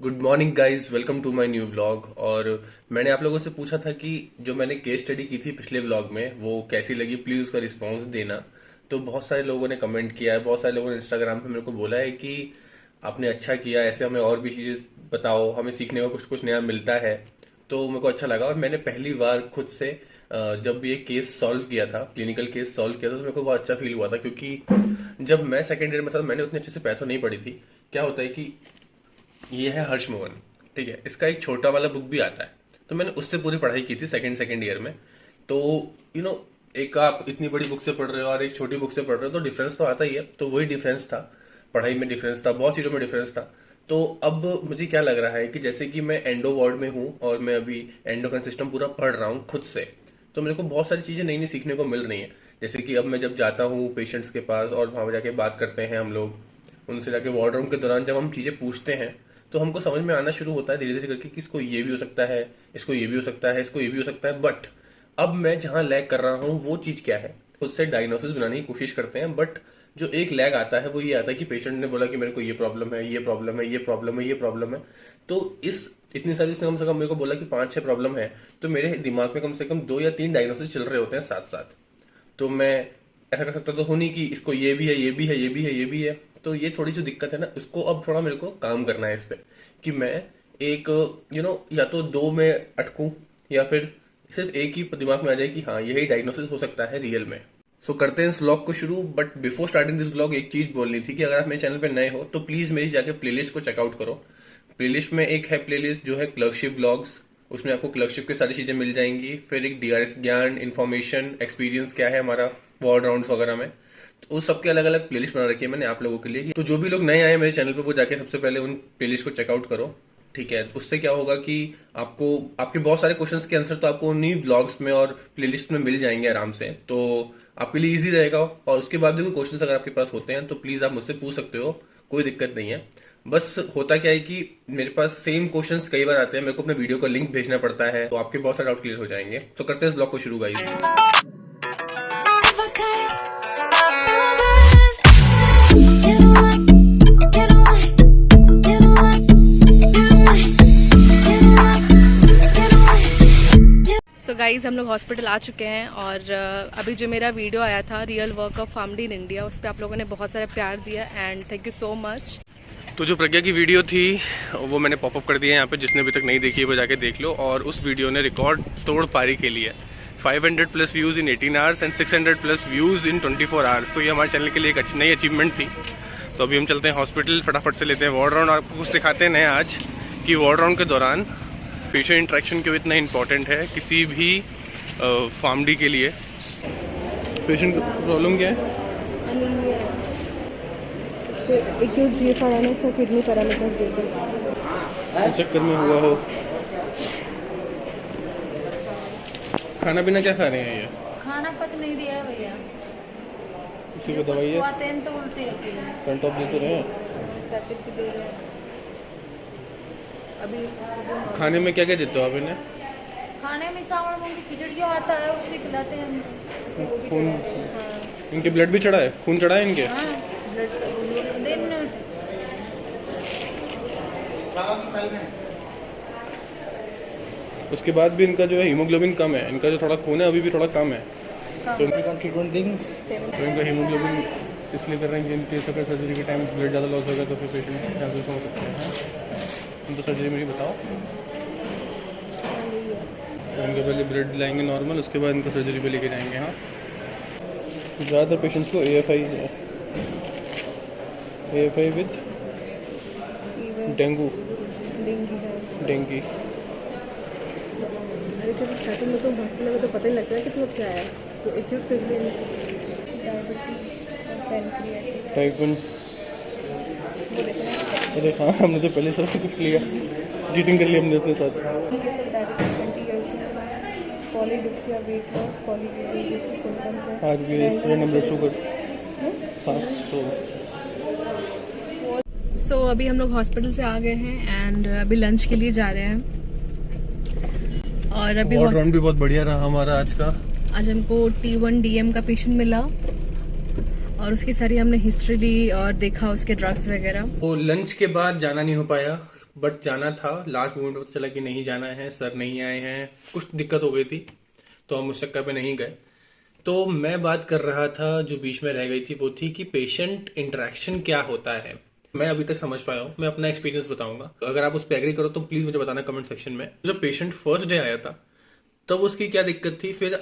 Good morning guys, welcome to my new vlog. और मैंने आप लोगों से पूछा था कि जो मैंने केस स्टडी की थी पिछले व्लॉग में वो कैसी लगी, प्लीज उसका रिस्पांस देना। तो बहुत सारे लोगों ने कमेंट किया है, बहुत सारे लोगों ने इंस्टाग्राम पे मेरे को बोला है कि आपने अच्छा किया, ऐसे हमें और भी चीजें बताओ, हमें सीखने को कुछ कुछ नया मिलता है। तो मेरे को अच्छा लगा और मैंने पहली बार खुद से जब ये केस सॉल्व किया था, क्लिनिकल केस सॉल्व किया था, तो मेरे को बहुत अच्छा फील हुआ था। क्योंकि जब मैं सेकेंड ईयर में था मैंने उतने अच्छे से पैथो नहीं पढ़ी थी। क्या होता है कि ये है हर्ष मोहन, ठीक है, इसका एक छोटा वाला बुक भी आता है, तो मैंने उससे पूरी पढ़ाई की थी सेकंड ईयर में। तो यू नो एक आप इतनी बड़ी बुक से पढ़ रहे हो और एक छोटी बुक से पढ़ रहे हो तो डिफरेंस तो आता ही है। तो वही डिफरेंस था, पढ़ाई में डिफरेंस था, बहुत चीजों में डिफरेंस था। तो अब मुझे क्या लग रहा है कि जैसे कि मैं एंडो वार्ड में हूँ और मैं अभी एंडोक्राइन सिस्टम पूरा पढ़ रहा हूँ खुद से, तो मेरे को बहुत सारी चीजें नई नई सीखने को मिल रही हैं। जैसे कि अब मैं जब जाता हूँ पेशेंट्स के पास और वहां जाके बात करते हैं हम लोग, उनसे जाके वार्ड रूम के दौरान जब हम चीजें पूछते हैं तो हमको समझ में आना शुरू होता है धीरे धीरे करके कि इसको ये भी हो सकता है, इसको ये भी हो सकता है, इसको ये भी हो सकता है। बट अब मैं जहां लैग कर रहा हूँ वो चीज क्या है, खुद से डायग्नोसिस बनाने की कोशिश करते हैं। बट जो एक लैग आता है वो ये आता है कि पेशेंट ने बोला कि मेरे को ये प्रॉब्लम है, ये प्रॉब्लम है, ये प्रॉब्लम है, ये प्रॉब्लम है। तो इस इतनी सारी उसने कम से कम मेरे को बोला कि 5-6 प्रॉब्लम है, तो मेरे दिमाग में कम से कम 2 या 3 डायग्नोसिस चल रहे होते हैं साथ साथ। तो मैं ऐसा कर सकता तो हूं नहीं कि इसको ये भी है, ये भी है, ये भी है, ये भी है। तो ये थोड़ी जो दिक्कत है ना, उसको अब थोड़ा मेरे को काम करना है इस पे कि मैं एक या तो 2 में अटकूं या फिर सिर्फ एक ही दिमाग में आ जाए कि हाँ यही डायग्नोसिस हो सकता है रियल में। सो करते हैं इस व्लॉग को शुरू। But before starting this vlog एक चीज बोलनी थी कि अगर आप मेरे चैनल पे नए हो तो प्लीज मेरी जाके प्लेलिस्ट को चेकआउट करो। प्लेलिस्ट में एक है प्लेलिस्ट जो है क्लर्कशिप व्लॉग्स, उसमें आपको क्लर्कशिप की सारी चीजें मिल जाएंगी। फिर एक डीआरएस ज्ञान, इन्फॉर्मेशन, एक्सपीरियंस क्या है हमारा वार्ड राउंड्स वगैरह में, तो उस सबके अलग अलग प्लेलिस्ट बना रखी है मैंने आप लोगों के लिए। तो जो भी लोग नए आए मेरे चैनल पे वो जाके सबसे पहले उन प्लेलिस्ट को चेकआउट करो, ठीक है। उससे क्या होगा कि आपको आपके बहुत सारे क्वेश्चंस के आंसर तो आपको उन्हीं व्लॉग्स में और प्लेलिस्ट में मिल जाएंगे आराम से, तो आपके लिए इजी रहेगा। और उसके बाद भी कोई क्वेश्चंस अगर आपके पास होते हैं तो प्लीज आप मुझसे पूछ सकते हो, कोई दिक्कत नहीं है। बस होता क्या है कि मेरे पास सेम क्वेश्चंस कई बार आते हैं, मेरे को अपने वीडियो का लिंक भेजना पड़ता है, तो आपके बहुत सारे डाउट क्लियर हो जाएंगे। तो करते हैं इस ब्लॉग को शुरू गाइस। सो गाइज हम लोग हॉस्पिटल आ चुके हैं और अभी जो मेरा वीडियो आया था real work of PharmD in India, उस पर आप लोगों ने बहुत सारा प्यार दिया and thank you so much. तो जो प्रज्ञा की वीडियो थी वो मैंने पॉपअप कर दिया है यहाँ पे, जिसने अभी तक नहीं देखी है वो जाके देख लो। और उस वीडियो ने रिकॉर्ड तोड़ पारी के लिए 500 plus views in 18 hours and 600 plus views in 24 hours. तो ये हमारे चैनल के लिए एक अच्छी नई अचीवमेंट थी। तो अभी हम चलते हैं हॉस्पिटल, फटाफट से लेते हैं वार्ड राउंड। आपको कुछ सिखाते हैं नए आज कि वार्ड राउंड के दौरान पेशेंट इंटरेक्शन क्यों इतना इंपॉर्टेंट है किसी भी फार्मडी के लिए। पेशेंट को प्रॉब्लम क्या है? एक्यूट जीएफआरएनएस और किडनी पैरालिसिस देते चक्कर में हुआ हो। खाना पीना क्या खा रहे हैं ये? खाना पच नहीं दिया है भैया, किसी को दवाई है? खाते हैं तो उल्टे होती है। फ्रंट ऑफ देते रहे अभी खाने में क्या क्या देते हो आप इन्हें? खाने में चावल मूंग की खिचड़ी जो आता है उसे खिलाते हैं हम। खून, इनके ब्लड भी चढ़ा है, खून चढ़ा है इनके? हाँ, दिन उसके बाद भी इनका जो है हीमोग्लोबिन कम है, इनका जो थोड़ा खून है अभी भी थोड़ा कम है। तो इनका हीमोग्लोबिन इसलिए कर रहे हैं कि इनके सर्जरी के टाइम ब्लड ज़्यादा लॉस होगा तो फिर पेशेंट कैंसर हो सकते हैं। तो सर्जरी मेरी बताओ, तो इनके पहले ब्लड लाएंगे नॉर्मल, उसके बाद इनको सर्जरी पे लेके जाएंगे। हाँ, ज़्यादातर पेशेंट्स को AFI है, AFI विद डेंगू, डेंगी। अरे जब स्टार्टिंग में तो हॉस्पिटल में तो पता ही लगता है कि क्या है, तो एक्यूट फिब्रिल टाइप 1। अरे हाँ, हमने तो पहले सब कुछ लिया, चीटिंग कर ली हमने अपने साथ। Polydipsia, weight loss, polydipsia symptoms है, RBS, रैंडम ब्लड शुगर 700। सो अभी हम लोग हॉस्पिटल से आ गए हैं एंड अभी लंच के लिए जा रहे हैं। और अभी वार्ड राउंड भी बहुत बढ़िया रहा हमारा आज का। आज हमको T1 DM का पेशेंट मिला और उसकी सारी हमने हिस्ट्री ली और देखा उसके ड्रग्स वगैरह। वो लंच के बाद जाना नहीं हो पाया बट जाना था, लास्ट मोमेंट पता चला कि नहीं जाना है, सर नहीं आए हैं, कुछ दिक्कत हो गई थी, तो हम उस चक्कर पे नहीं गए। तो मैं बात कर रहा था जो बीच में रह गई थी, वो थी कि पेशेंट इंटरेक्शन क्या होता है। मैं अभी तक समझ पाया हूँ, मैं अपना एक्सपीरियंस बताऊंगा, अगर आप उस पर एग्री करो तो प्लीज मुझे बताना कमेंट सेक्शन में। जब पेशेंट फर्स्ट डे आया था तब उसकी क्या दिक्कत थी, फिर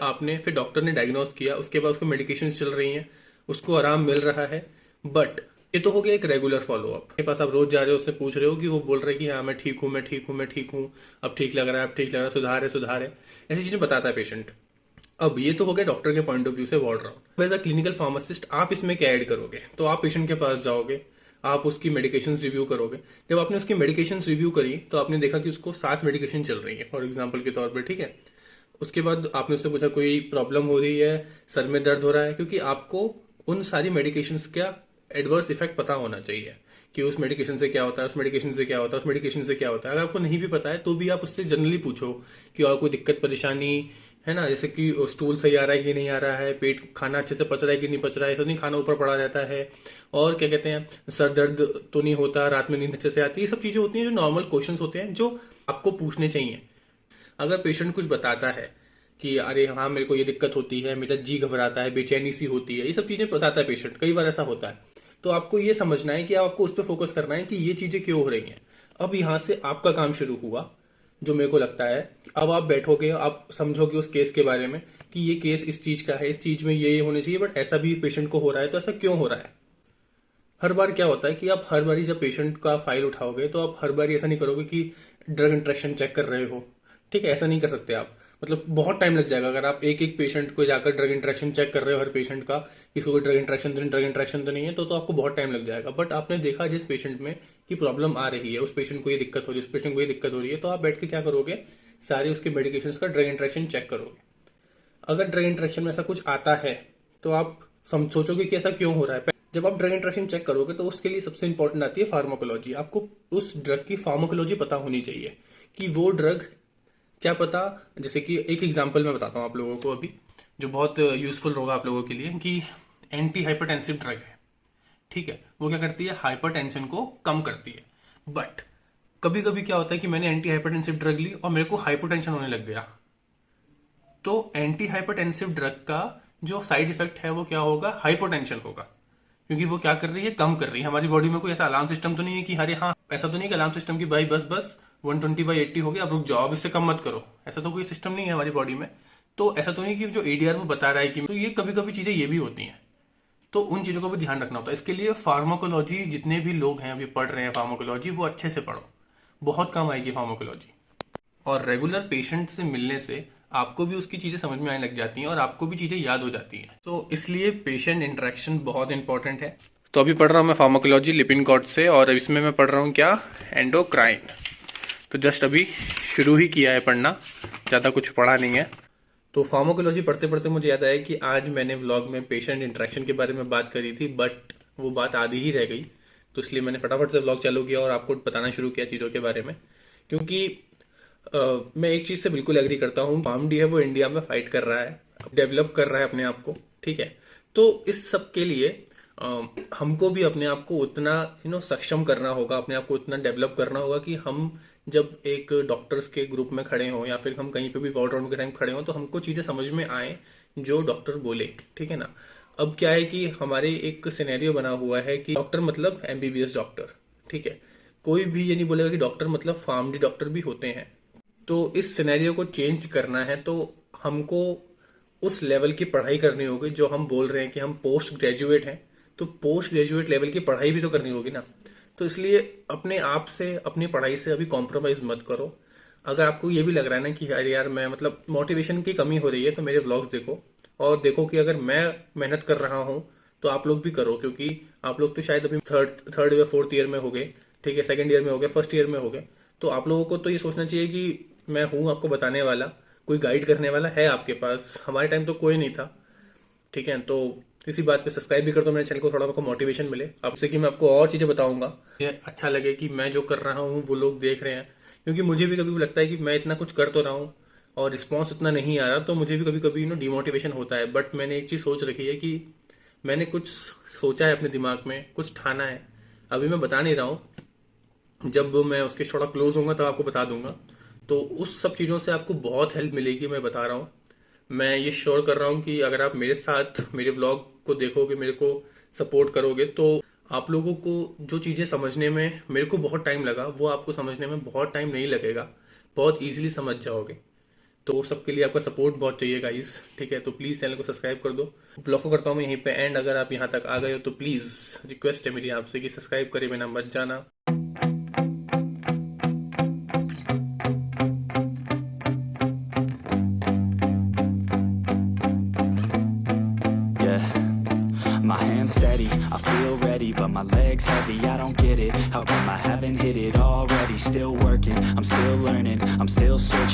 डॉक्टर ने डायग्नोज किया, उसके बाद उसको मेडिकेशन चल रही हैं, उसको आराम मिल रहा है। बट ये तो हो गया एक रेगुलर फॉलोअप के पास, आप रोज जा रहे हो, उससे पूछ रहे हो कि वो बोल रहे हैं कि हाँ मैं ठीक हूँ, मैं ठीक हूँ, मैं ठीक हूँ, अब ठीक लग रहा है, अब ठीक लग रहा है, सुधार है, सुधार है, ऐसी चीजें बताता है पेशेंट। अब ये तो हो गया डॉक्टर के पॉइंट ऑफ व्यू से ward round. As a clinical pharmacist आप इसमें क्या ऐड करोगे, तो आप पेशेंट के पास जाओगे, आप उसकी मेडिकेशन रिव्यू करोगे। जब आपने उसकी मेडिकेशन रिव्यू करी तो आपने देखा कि उसको 7 मेडिकेशन चल रही है फॉर एग्जाम्पल के तौर पर, ठीक है। उसके बाद आपने उससे पूछा कोई प्रॉब्लम हो रही है, सर में दर्द हो रहा है, क्योंकि आपको उन सारी मेडिकेशंस का एडवर्स इफेक्ट पता होना चाहिए कि उस मेडिकेशन से क्या होता है, उस मेडिकेशन से क्या होता है, उस मेडिकेशन से क्या होता है। अगर आपको नहीं भी पता है तो भी आप उससे जनरली पूछो कि और कोई दिक्कत परेशानी है ना, जैसे कि स्टूल सही आ रहा है कि नहीं आ रहा है, पेट खाना अच्छे से पच रहा है कि नहीं पच रहा है, ऐसा नहीं खाना ऊपर पड़ा रहता है, और क्या कहते हैं सर दर्द तो नहीं होता, रात में नींद अच्छे से आती है। ये सब चीजें होती हैं जो नॉर्मल क्वेश्चंस होते हैं जो आपको पूछने चाहिए। अगर पेशेंट कुछ बताता है कि अरे हाँ मेरे को ये दिक्कत होती है, मेरा जी घबराता है, बेचैनी सी होती है, ये सब चीजें बताता है पेशेंट, कई बार ऐसा होता है, तो आपको ये समझना है कि आपको उस पर फोकस करना है कि ये चीजें क्यों हो रही हैं। अब यहाँ से आपका काम शुरू हुआ, जो मेरे को लगता है। अब आप बैठोगे, आप समझोगे उस केस के बारे में कि ये केस इस चीज का है, इस चीज में ये होने चाहिए, बट ऐसा भी पेशेंट को हो रहा है, तो ऐसा क्यों हो रहा है। हर बार क्या होता है कि आप हर बारी जब पेशेंट का फाइल उठाओगे तो आप हर बारी ऐसा नहीं करोगे कि ड्रग इंट्रैक्शन चेक कर रहे हो, ठीक है, ऐसा नहीं कर सकते आप, मतलब बहुत टाइम लग जाएगा अगर आप एक एक पेशेंट को जाकर ड्रग इंट्रैक्शन चेक कर रहे हो, हर पेशेंट का, इसको कोई ड्रग इंट्रैक्शन तो नहीं है, तो आपको बहुत टाइम लग जाएगा। बट आपने देखा जिस पेशेंट में की प्रॉब्लम आ रही है, उस पेशेंट को ये दिक्कत हो रही है, उस पेशेंट को ये दिक्कत हो रही है, तो आप बैठ के क्या करोगे, सारे उसके मेडिकेशन का ड्रग इंट्रैक्शन चेक करोगे। अगर ड्रग इंट्रैक्शन में ऐसा कुछ आता है तो आप सोचोगे कि ऐसा क्यों हो रहा है। जब आप ड्रग इंट्रैक्शन चेक करोगे तो उसके लिए सबसे इंपॉर्टेंट आती है फार्माकोलॉजी। आपको उस ड्रग की फार्माकोलॉजी पता होनी चाहिए कि वो ड्रग, क्या पता, जैसे कि एक एग्जांपल मैं बताता हूँ आप लोगों को अभी, जो बहुत यूजफुल होगा आप लोगों के लिए, कि एंटी हाइपरटेंसिव ड्रग है, ठीक है, वो क्या करती है, हाइपरटेंशन को कम करती है। बट कभी कभी क्या होता है कि मैंने एंटी हाइपरटेंसिव ड्रग ली और मेरे को हाइपोटेंशन होने लग गया, तो एंटी हाइपरटेंसिव ड्रग का जो साइड इफेक्ट है वो क्या होगा, हाइपोटेंशन होगा, क्योंकि वो क्या कर रही है, कम कर रही है। हमारी बॉडी में कोई ऐसा अलार्म सिस्टम तो नहीं है कि अरे हाँ, ऐसा तो नहीं कि अलार्म सिस्टम की भाई बस बस 120/80 हो गया, अब रुक जाओ, अब इससे कम मत करो, ऐसा तो कोई सिस्टम नहीं है हमारी बॉडी में। तो ऐसा तो नहीं कि जो एडीआर वो बता रहा है कि, तो ये कभी कभी चीजें ये भी होती हैं, तो उन चीजों को भी ध्यान रखना होता है। इसके लिए फार्माकोलॉजी, जितने भी लोग हैं अभी पढ़ रहे हैं फार्माकोलॉजी, वो अच्छे से पढ़ो, बहुत काम आएगी फार्माकोलॉजी। और रेगुलर पेशेंट से मिलने से आपको भी उसकी चीजें समझ में आने लग जाती हैं और आपको भी चीजें याद हो जाती हैं। तो इसलिए पेशेंट इंटरेक्शन बहुत इंपॉर्टेंट है। तो अभी पढ़ रहा हूँ मैं फार्माकोलॉजी लिपिनकॉट से, और इसमें मैं पढ़ रहा हूँ क्या, एंडोक्राइन। तो जस्ट अभी शुरू ही किया है पढ़ना, ज़्यादा कुछ पढ़ा नहीं है। तो फार्माकोलॉजी पढ़ते पढ़ते मुझे याद आया कि आज मैंने व्लॉग में पेशेंट इंटरेक्शन के बारे में बात करी थी, बट वो बात आधी ही रह गई, तो इसलिए मैंने फटाफट से व्लॉग चालू किया और आपको बताना शुरू किया चीज़ों के बारे में। क्योंकि मैं एक चीज़ से बिल्कुल एग्री करता हूँ, फार्मडी है वो इंडिया में फाइट कर रहा है, डेवलप कर रहा है अपने आप को, ठीक है। तो इस सब के लिए हमको भी अपने आप को उतना सक्षम करना होगा, अपने आप को उतना डेवलप करना होगा कि हम जब एक डॉक्टर्स के ग्रुप में खड़े हों या फिर हम कहीं पे भी वार्ड राउंड के टाइम खड़े हों तो हमको चीज़ें समझ में आए जो डॉक्टर बोले, ठीक है ना। अब क्या है कि हमारे एक सिनेरियो बना हुआ है कि डॉक्टर मतलब एमबीबीएस डॉक्टर, ठीक है, कोई भी ये नहीं बोलेगा कि डॉक्टर मतलब फार्मडी डॉक्टर भी होते हैं। तो इस सिनेरियो को चेंज करना है तो हमको उस लेवल की पढ़ाई करनी होगी जो हम बोल रहे हैं कि हम पोस्ट ग्रेजुएट हैं, तो पोस्ट ग्रेजुएट लेवल की पढ़ाई भी तो करनी होगी ना। तो इसलिए अपने आप से, अपनी पढ़ाई से अभी कॉम्प्रोमाइज मत करो। अगर आपको ये भी लग रहा है ना कि अरे यार मैं मतलब मोटिवेशन की कमी हो रही है, तो मेरे व्लॉग्स देखो और देखो कि अगर मैं मेहनत कर रहा हूँ तो आप लोग भी करो, क्योंकि आप लोग तो शायद अभी थर्ड या फोर्थ ईयर में हो गए, ठीक है, सेकंड ईयर में हो गए, फर्स्ट ईयर में हो गए, तो आप लोगों को तो ये सोचना चाहिए कि मैं हूँ आपको बताने वाला, कोई गाइड करने वाला है आपके पास। हमारे टाइम तो कोई नहीं था, ठीक है। तो इसी बात पे सब्सक्राइब भी कर दो मेरे चैनल को, थोड़ा आपको मोटिवेशन मिले, अब से कि मैं आपको और चीज़ें बताऊंगा, ये अच्छा लगे कि मैं जो कर रहा हूँ वो लोग देख रहे हैं। क्योंकि मुझे भी कभी लगता है कि मैं इतना कुछ कर तो रहा हूँ और रिस्पॉन्स उतना नहीं आ रहा, तो मुझे भी कभी कभी डिमोटिवेशन होता है। बट मैंने एक चीज़ सोच रखी है कि मैंने कुछ सोचा है अपने दिमाग में, कुछ ठाना है, अभी मैं बता नहीं रहा हूँ, जब मैं उसके थोड़ा क्लोज होऊंगा तब आपको बता दूंगा। तो उस सब चीज़ों से आपको बहुत हेल्प मिलेगी, मैं बता रहा हूँ। मैं ये श्योर कर रहा हूँ कि अगर आप मेरे साथ मेरे व्लॉग को देखोगे, मेरे को सपोर्ट करोगे, तो आप लोगों को जो चीज़ें समझने में मेरे को बहुत टाइम लगा, वो आपको समझने में बहुत टाइम नहीं लगेगा, बहुत इजीली समझ जाओगे। तो सबके लिए आपका सपोर्ट बहुत चाहिए गाइस, ठीक है? तो प्लीज़ चैनल को सब्सक्राइब कर दो। व्लॉग को करता हूँ मैं यहीं पे एंड। अगर आप यहाँ तक आ गए हो तो प्लीज़ रिक्वेस्ट है मेरी आपसे कि सब्सक्राइब करे बिना मत जाना। Yeah, my hands steady, I feel ready, but my legs heavy, I don't get it. How come I haven't hit it already? Still working, I'm still learning, I'm still searching